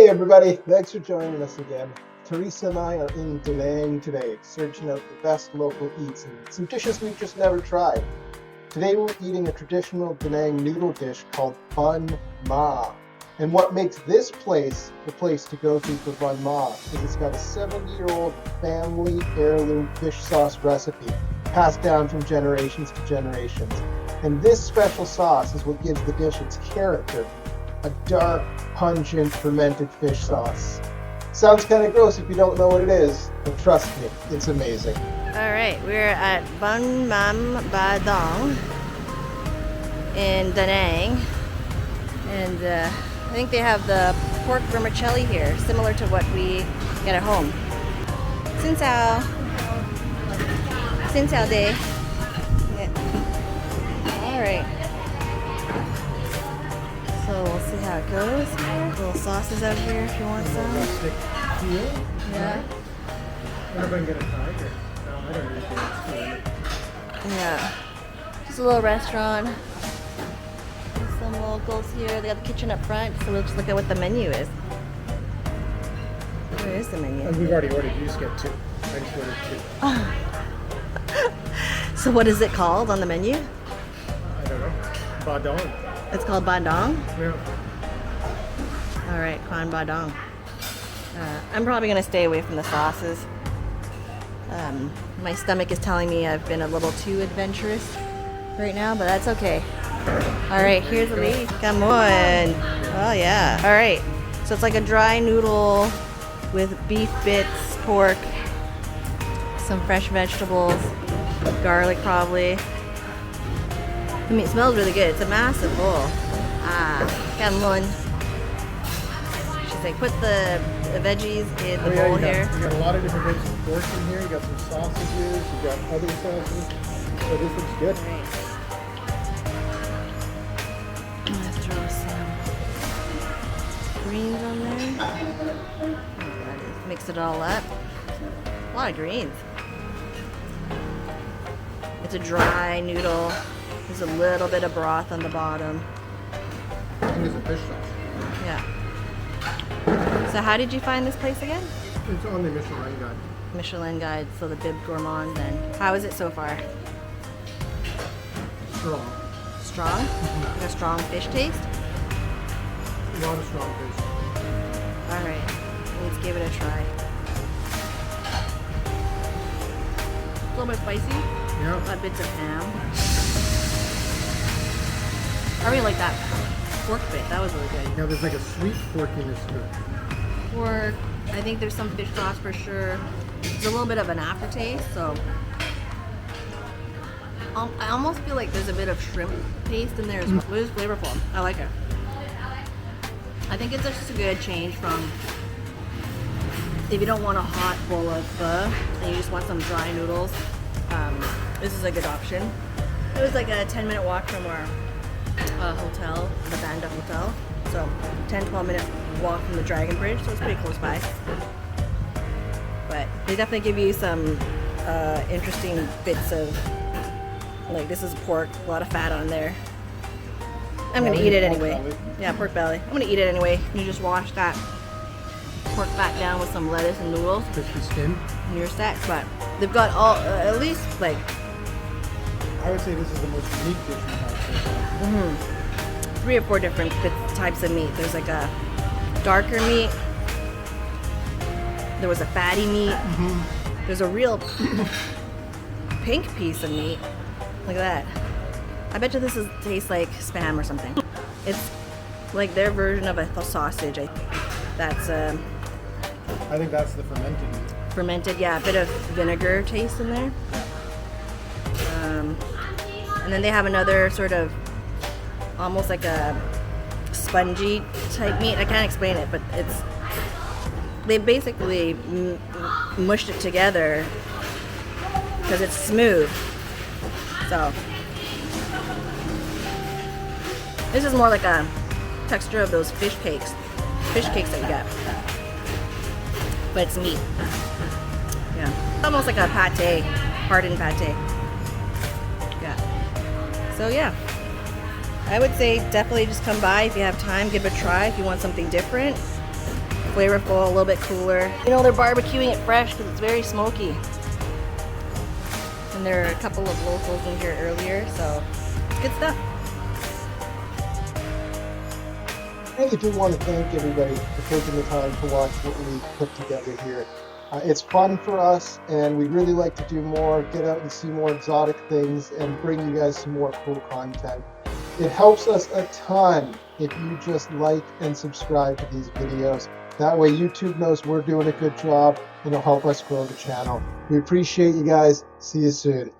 Hey everybody, thanks for joining us again. Teresa and I are in Da Nang today, searching out the best local eats and some dishes we've just never tried. Today we're eating a traditional Da Nang noodle dish called banhmi. And what makes this place the place to go to for banhmi is it's got a 70-year-old family heirloom fish sauce recipe passed down from generations to generations. And this special sauce is what gives the dish its character. A dark, pungent, fermented fish sauce. Sounds kind of gross if you don't know what it is, but trust me, it's amazing. All right, we're at banhmi Dong in Da Nang, and I think they have the pork vermicelli here, similar to what we get at home. Xin chào day. Yeah. All right. So we'll see how it goes here. Little sauces out here if you want some. Rustic feel. Yeah. I wonder if I can get a tiger. No, I don't need to. Yeah. Just a little restaurant. There's some locals here. They got the kitchen up front, so we'll just look at what the menu is. Where is the menu? And we've already ordered. You just get two. I just ordered two. So what is it called on the menu? I don't know. Badong. It's called Bandong? Yeah. Alright, Kwan Badong. I'm probably going to stay away from the sauces. My stomach is telling me I've been a little too adventurous right now, but that's okay. Alright, here's the lead. Come on. Oh yeah. Alright, so it's like a dry noodle with beef bits, pork, some fresh vegetables, garlic probably. I mean, it smells really good. It's a massive bowl. Come on. She's like, put the veggies in the bowl here. You got a lot of different types of pork in here. You got some sausages. You got other sauces. So this looks good. Right. I'm gonna throw some greens on there. Mix it all up. A lot of greens. It's a dry noodle. There's a little bit of broth on the bottom. I think it's a fish sauce. Yeah. So how did you find this place again? It's on the Michelin guide. Michelin guide, so the Bib Gourmand then. How is it so far? Strong. Strong? Like a strong fish taste? A lot of strong fish. Alright, let's give it a try. A little bit spicy. Yeah. Got bits of ham. I really like that pork bit. That was really good. Yeah, there's like a sweet porkiness to it. Pork. I think there's some fish sauce for sure. There's a little bit of an aftertaste, so I almost feel like there's a bit of shrimp paste in there as well. It is flavorful. I like it. I think it's just a good change from if you don't want a hot bowl of pho and you just want some dry noodles. This is a good option. It was like a 10-minute walk from our hotel, the Banda Hotel. So 10-12 minute walk from the Dragon Bridge, so it's pretty close by. But they definitely give you some interesting bits of, like this is pork, a lot of fat on there. I'm gonna eat it anyway. Yeah, pork belly. I'm gonna eat it anyway. You just wash that pork fat down with some lettuce and noodles. Crispy skin. And you're set. But they've got all, at least like, I would say this is the most unique dish we have so far. 3 or 4 different types of meat. There's like a darker meat. There was a fatty meat. There's a real pink piece of meat. Look at that. I bet you this tastes like Spam or something. It's like their version of a sausage, I think. That's I think that's the fermented meat. fermented, yeah, a bit of vinegar taste in there. And then they have another sort of almost like a spongy type meat. I can't explain it, but it's they basically mushed it together because it's smooth. So this is more like a texture of those fish cakes that you get, but it's meat. Yeah, it's almost like a pate, hardened pate. Yeah. So yeah, I would say definitely just come by if you have time, give it a try if you want something different. flavorful, a little bit cooler. You know, they're barbecuing it fresh because it's very smoky. And there are a couple of locals in here earlier, so it's good stuff. I really do want to thank everybody for taking the time to watch what we put together here. It's fun for us, and we'd really like to do more, get out and see more exotic things, and bring you guys some more cool content. It helps us a ton if you just like and subscribe to these videos. That way YouTube knows we're doing a good job, and it'll help us grow the channel. We appreciate you guys. See you soon.